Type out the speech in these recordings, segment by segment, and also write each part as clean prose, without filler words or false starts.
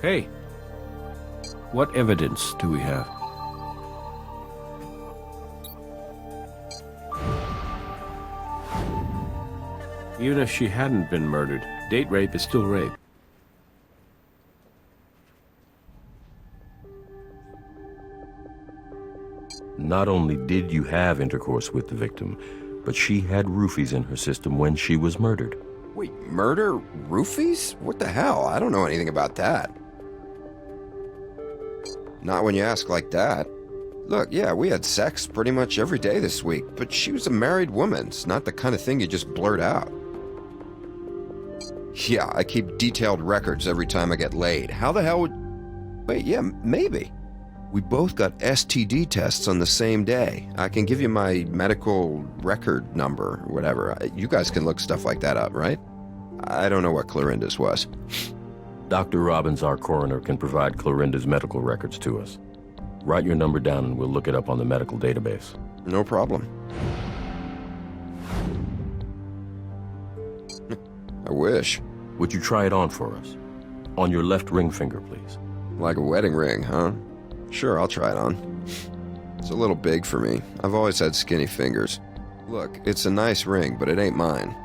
Hey, what evidence do we have? Even if she hadn't been murdered, date rape is still rape. Not only did you have intercourse with the victim, but she had roofies in her system when she was murdered. Wait, murder? Roofies? What the hell? I don't know anything about that. Not when you ask like that. Look, yeah, we had sex pretty much every day this week, but she was a married woman. It's not the kind of thing you just blurt out. Yeah, I keep detailed records every time I get laid. How the hell would... Wait, yeah, maybe. We both got STD tests on the same day. I can give you my medical record number or whatever. You guys can look stuff like that up, right? I don't know what Clorinda's was. Dr. Robbins, our coroner, can provide Clorinda's medical records to us. Write your number down and we'll look it up on the medical database. No problem. I wish. Would you try it on for us? On your left ring finger, please. Like a wedding ring, huh? Sure, I'll try it on. It's a little big for me. I've always had skinny fingers. Look, it's a nice ring, but it ain't mine.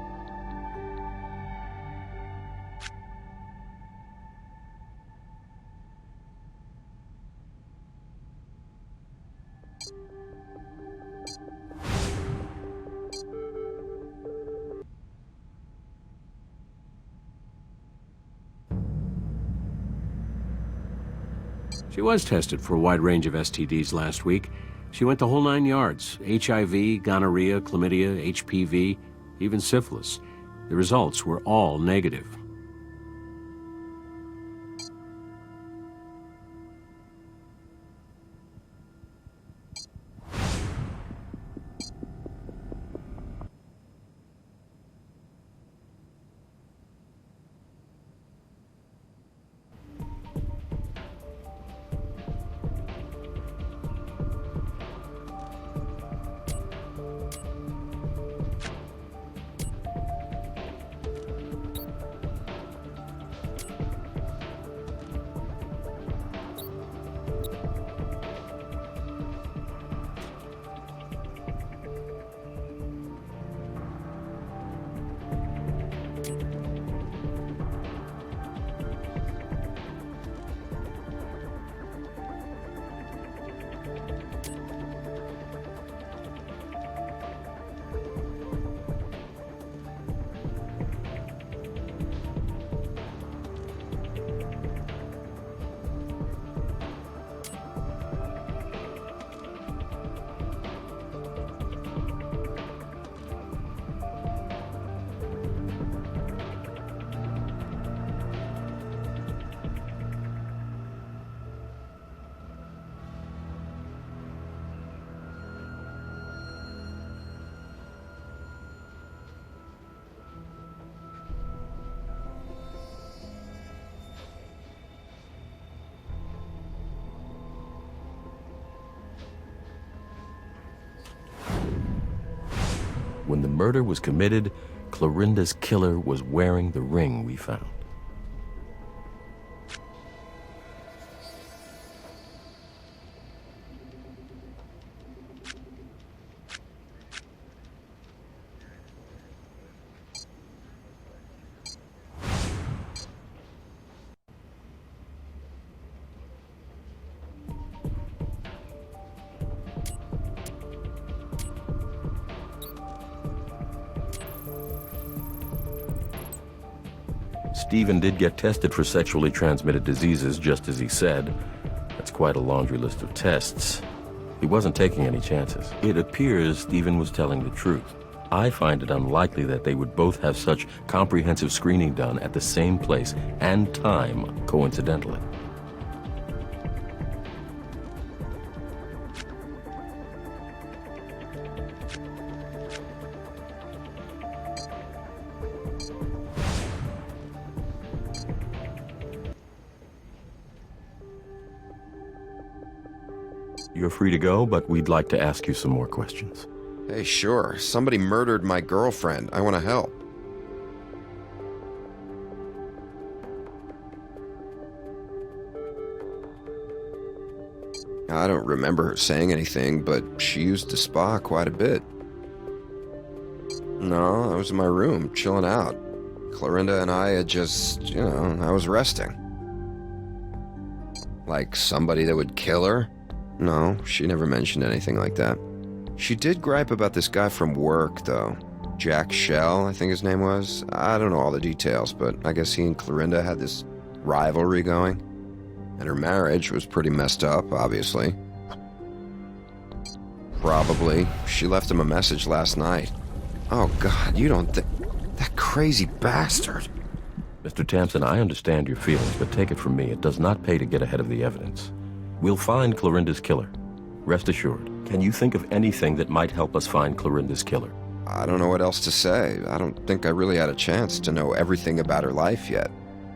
She was tested for a wide range of STDs last week. She went the whole 9 yards. HIV, gonorrhea, chlamydia, HPV, even syphilis. The results were all negative. When the murder was committed, Clorinda's killer was wearing the ring we found. Stephen did get tested for sexually transmitted diseases, just as he said. That's quite a laundry list of tests. He wasn't taking any chances. It appears Stephen was telling the truth. I find it unlikely that they would both have such comprehensive screening done at the same place and time coincidentally. You're free to go, but we'd like to ask you some more questions. Hey, sure. Somebody murdered my girlfriend. I want to help. I don't remember her saying anything, but she used the spa quite a bit. No, I was in my room, chilling out. Clorinda and I had just, I was resting. Like somebody that would kill her? No, she never mentioned anything like that. She did gripe about this guy from work, though. Jack Shell, I think his name was. I don't know all the details, but I guess he and Clorinda had this rivalry going. And her marriage was pretty messed up, obviously. Probably. She left him a message last night. Oh, God, you don't think... That crazy bastard. Mr. Tamsin, I understand your feelings, but take it from me, it does not pay to get ahead of the evidence. We'll find Clorinda's killer. Rest assured. Can you think of anything that might help us find Clorinda's killer? I don't know what else to say. I don't think I really had a chance to know everything about her life yet.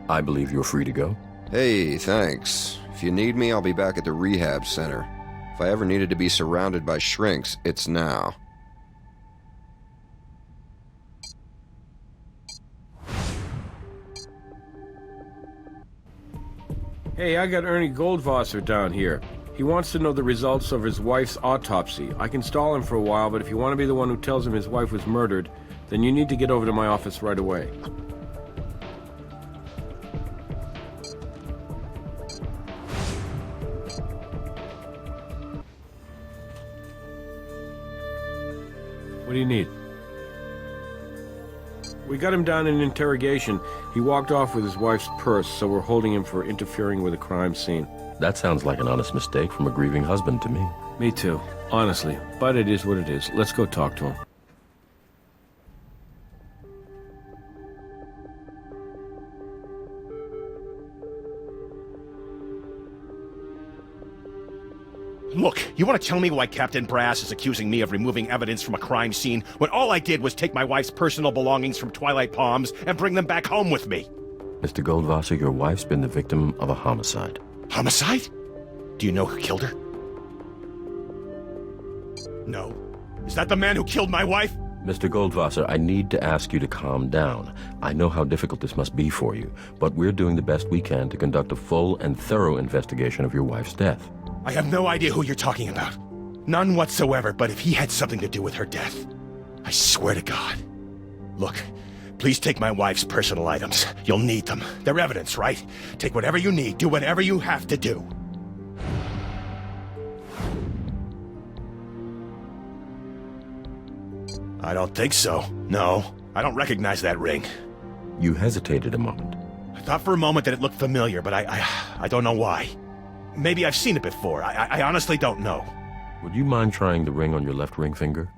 I believe you're free to go. Hey, thanks. If you need me, I'll be back at the rehab center. If I ever needed to be surrounded by shrinks, it's now. Hey, I got Ernie Goldwasser down here. He wants to know the results of his wife's autopsy. I can stall him for a while, but if you want to be the one who tells him his wife was murdered, then you need to get over to my office right away. What do you need? We got him down in interrogation. He walked off with his wife's purse, so we're holding him for interfering with a crime scene. That sounds like an honest mistake from a grieving husband to me. Me too, honestly. But it is what it is. Let's go talk to him. Look, you want to tell me why Captain Brass is accusing me of removing evidence from a crime scene when all I did was take my wife's personal belongings from Twilight Palms and bring them back home with me? Mr. Goldwasser, your wife's been the victim of a homicide. Homicide? Do you know who killed her? No. Is that the man who killed my wife? Mr. Goldwasser, I need to ask you to calm down. I know how difficult this must be for you, but we're doing the best we can to conduct a full and thorough investigation of your wife's death. I have no idea who you're talking about. None whatsoever, but if he had something to do with her death, I swear to God. Look, please take my wife's personal items. You'll need them. They're evidence, right? Take whatever you need. Do whatever you have to do. I don't think so. No, I don't recognize that ring. You hesitated a moment. I thought for a moment that it looked familiar, but I don't know why. Maybe I've seen it before. I honestly don't know. Would you mind trying the ring on your left ring finger?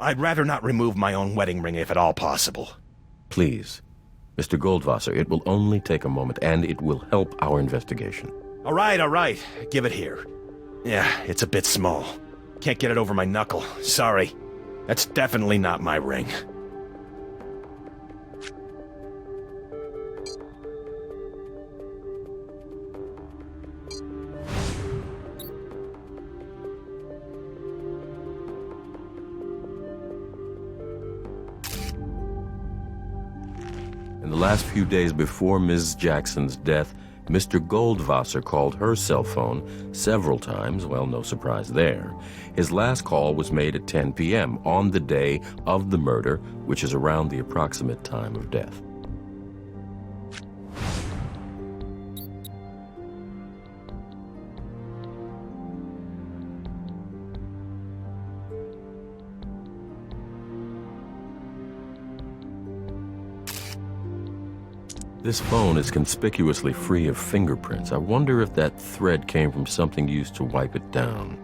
I'd rather not remove my own wedding ring if at all possible. Please. Mr. Goldwasser, it will only take a moment, and it will help our investigation. All right. Give it here. Yeah, it's a bit small. Can't get it over my knuckle. Sorry. That's definitely not my ring. In the last few days before Ms. Jackson's death, Mr. Goldwasser called her cell phone several times. Well, no surprise there. His last call was made at 10 p.m. on the day of the murder, which is around the approximate time of death. This phone is conspicuously free of fingerprints. I wonder if that thread came from something used to wipe it down.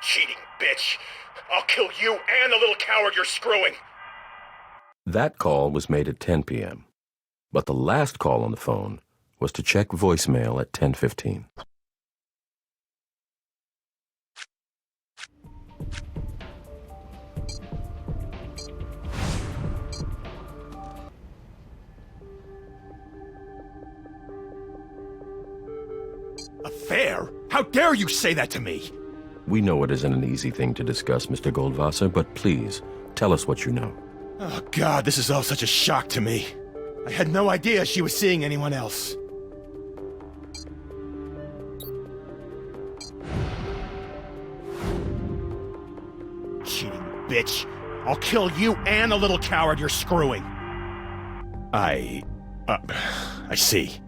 Cheating bitch! I'll kill you and the little coward you're screwing! That call was made at 10 p.m. But the last call on the phone was to check voicemail at 10:15. fair? How dare you say that to me? We know it isn't an easy thing to discuss, Mr. Goldwasser, but please, tell us what you know. Oh, God, this is all such a shock to me. I had no idea she was seeing anyone else. Cheating bitch. I'll kill you and the little coward you're screwing. I see.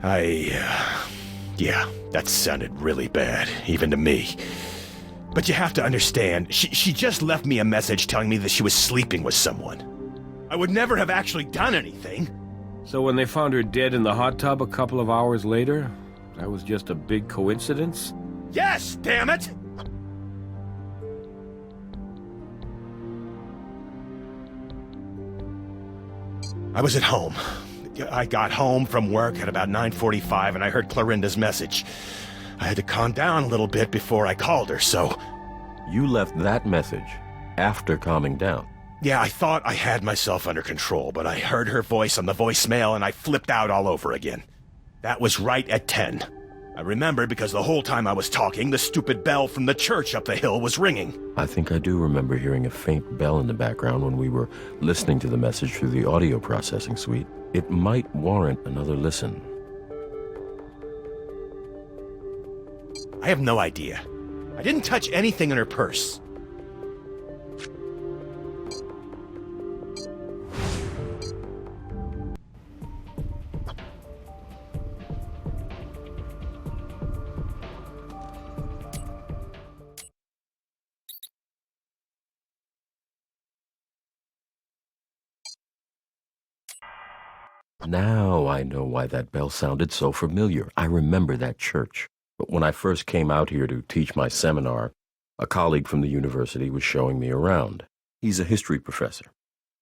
Yeah, that sounded really bad, even to me. But you have to understand, she just left me a message telling me that she was sleeping with someone. I would never have actually done anything. So when they found her dead in the hot tub a couple of hours later, that was just a big coincidence? Yes, damn it! I was at home. I got home from work at about 9:45 and I heard Clorinda's message. I had to calm down a little bit before I called her, so... You left that message after calming down. Yeah, I thought I had myself under control, but I heard her voice on the voicemail and I flipped out all over again. That was right at 10. I remembered because the whole time I was talking, the stupid bell from the church up the hill was ringing. I think I do remember hearing a faint bell in the background when we were listening to the message through the audio processing suite. It might warrant another listen. I have no idea. I didn't touch anything in her purse. Now I know why that bell sounded so familiar. I remember that church. But when I first came out here to teach my seminar, a colleague from the university was showing me around. He's a history professor.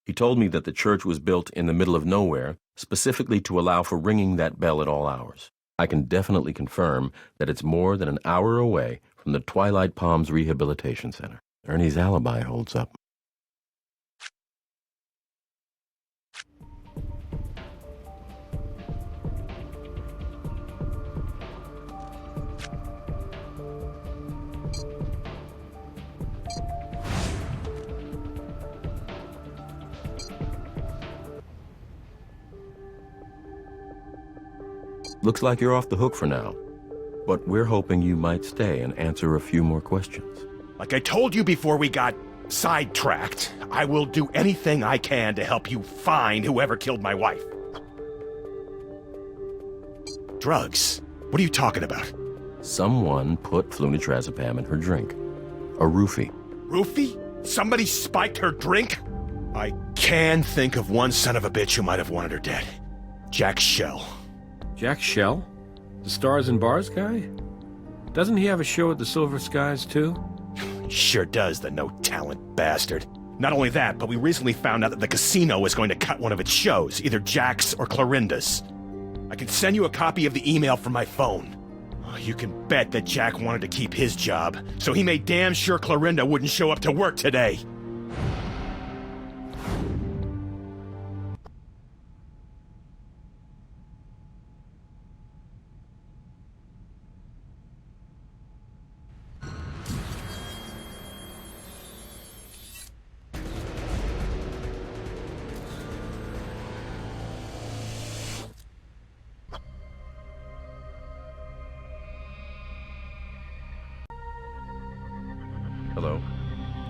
He told me that the church was built in the middle of nowhere, specifically to allow for ringing that bell at all hours. I can definitely confirm that it's more than an hour away from the Twilight Palms Rehabilitation Center. Ernie's alibi holds up. Looks like you're off the hook for now, but we're hoping you might stay and answer a few more questions. Like I told you before we got sidetracked, I will do anything I can to help you find whoever killed my wife. Drugs? What are you talking about? Someone put flunitrazepam in her drink. A roofie. Roofie? Somebody spiked her drink? I can think of one son of a bitch who might have wanted her dead. Jack Shell. Jack Shell? The Stars and Bars guy? Doesn't he have a show at the Silver Skies, too? Sure does, the no-talent bastard. Not only that, but we recently found out that the casino was going to cut one of its shows, either Jack's or Clorinda's. I can send you a copy of the email from my phone. Oh, you can bet that Jack wanted to keep his job, so he made damn sure Clorinda wouldn't show up to work today. Hello.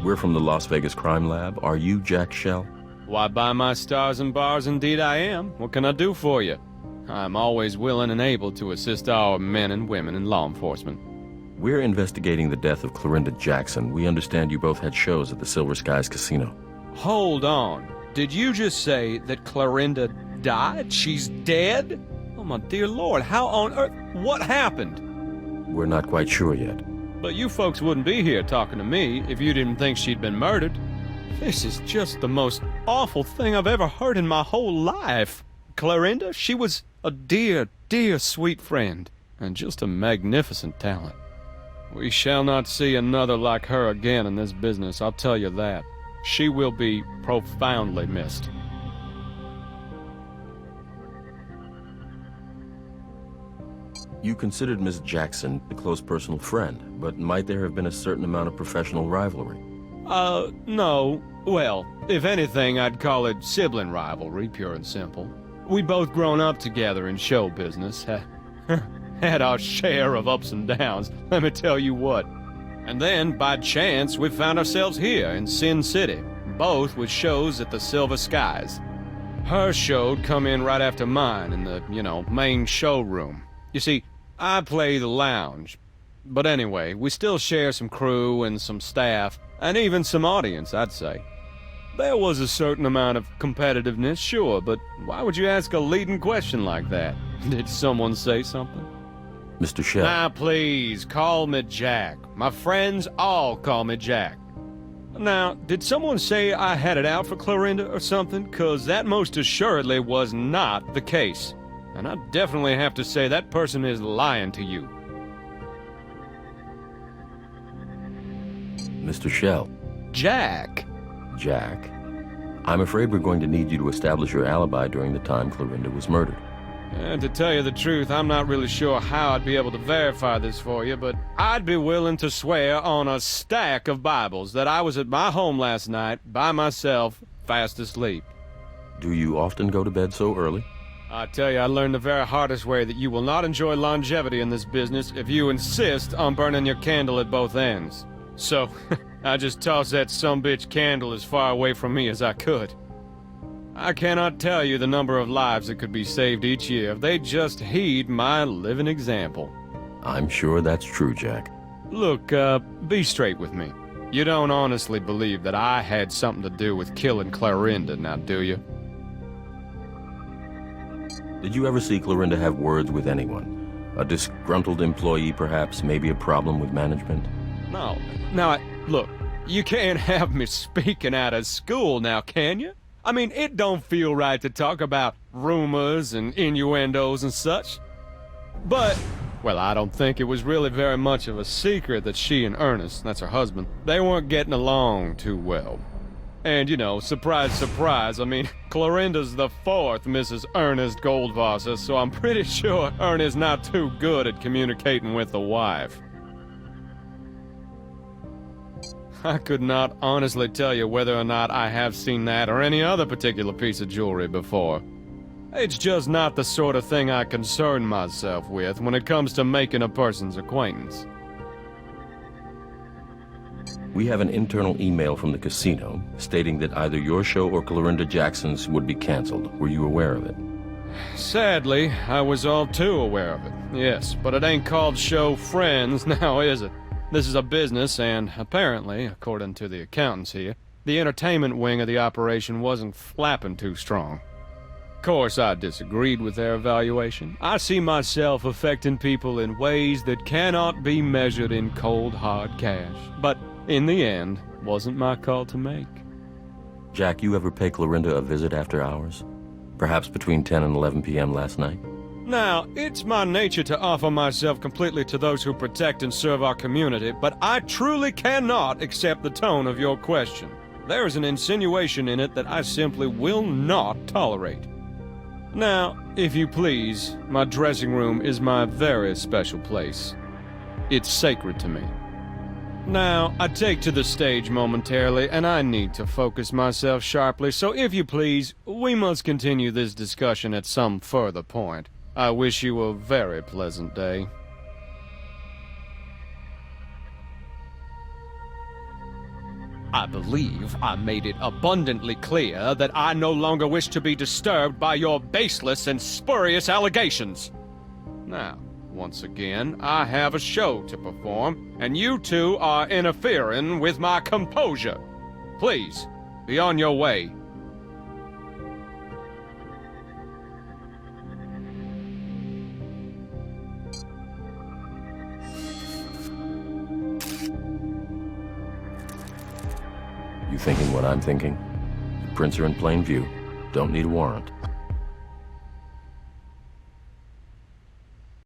We're from the Las Vegas Crime Lab. Are you Jack Shell? Why, by my stars and bars, indeed I am. What can I do for you? I'm always willing and able to assist our men and women in law enforcement. We're investigating the death of Clorinda Jackson. We understand you both had shows at the Silver Skies Casino. Hold on. Did you just say that Clorinda died? She's dead? Oh, my dear Lord, how on earth? What happened? We're not quite sure yet. But you folks wouldn't be here talking to me if you didn't think she'd been murdered. This is just the most awful thing I've ever heard in my whole life. Clorinda, she was a dear, dear sweet friend, and just a magnificent talent. We shall not see another like her again in this business, I'll tell you that. She will be profoundly missed. You considered Miss Jackson a close personal friend, but might there have been a certain amount of professional rivalry? No. Well, if anything, I'd call it sibling rivalry, pure and simple. We'd both grown up together in show business. Had our share of ups and downs, let me tell you what. And then, by chance, we found ourselves here in Sin City, both with shows at the Silver Skies. Her show'd come in right after mine in the, main showroom. You see, I play the lounge. But anyway, we still share some crew and some staff, and even some audience, I'd say. There was a certain amount of competitiveness, sure, but why would you ask a leading question like that? Did someone say something? Mr. Shell. Now, please, call me Jack. My friends all call me Jack. Now, did someone say I had it out for Clorinda or something? 'Cause that most assuredly was not the case. And I definitely have to say that person is lying to you. Mr. Shell. Jack. Jack. I'm afraid we're going to need you to establish your alibi during the time Clorinda was murdered. And to tell you the truth, I'm not really sure how I'd be able to verify this for you, but I'd be willing to swear on a stack of Bibles that I was at my home last night, by myself, fast asleep. Do you often go to bed so early? I tell you, I learned the very hardest way that you will not enjoy longevity in this business if you insist on burning your candle at both ends. So, I just tossed that sumbitch candle as far away from me as I could. I cannot tell you the number of lives that could be saved each year if they just heed my living example. I'm sure that's true, Jack. Look, be straight with me. You don't honestly believe that I had something to do with killing Clorinda, now do you? Did you ever see Clorinda have words with anyone? A disgruntled employee, perhaps, maybe a problem with management? No. Now, look, you can't have me speaking out of school now, can you? I mean, it don't feel right to talk about rumors and innuendos and such. But, well, I don't think it was really very much of a secret that she and Ernest, that's her husband, they weren't getting along too well. And, surprise, surprise, I mean, Clorinda's the fourth Mrs. Ernest Goldwasser, so I'm pretty sure Ernest's not too good at communicating with the wife. I could not honestly tell you whether or not I have seen that or any other particular piece of jewelry before. It's just not the sort of thing I concern myself with when it comes to making a person's acquaintance. We have an internal email from the casino stating that either your show or Clorinda Jackson's would be canceled. Were you aware of it? Sadly, I was all too aware of it, yes, but it ain't called Show Friends now, is it? This is a business, and apparently, according to the accountants here, the entertainment wing of the operation wasn't flapping too strong. Of course, I disagreed with their evaluation. I see myself affecting people in ways that cannot be measured in cold, hard cash. But in the end, wasn't my call to make. Jack, you ever pay Clorinda a visit after hours? Perhaps between 10 and 11 p.m. last night? Now, it's my nature to offer myself completely to those who protect and serve our community, but I truly cannot accept the tone of your question. There is an insinuation in it that I simply will not tolerate. Now, if you please, my dressing room is my very special place. It's sacred to me. Now, I take to the stage momentarily, and I need to focus myself sharply, so if you please, we must continue this discussion at some further point. I wish you a very pleasant day. I believe I made it abundantly clear that I no longer wish to be disturbed by your baseless and spurious allegations. Now, once again, I have a show to perform, and you two are interfering with my composure. Please, be on your way. You thinking what I'm thinking? The prints are in plain view. Don't need a warrant.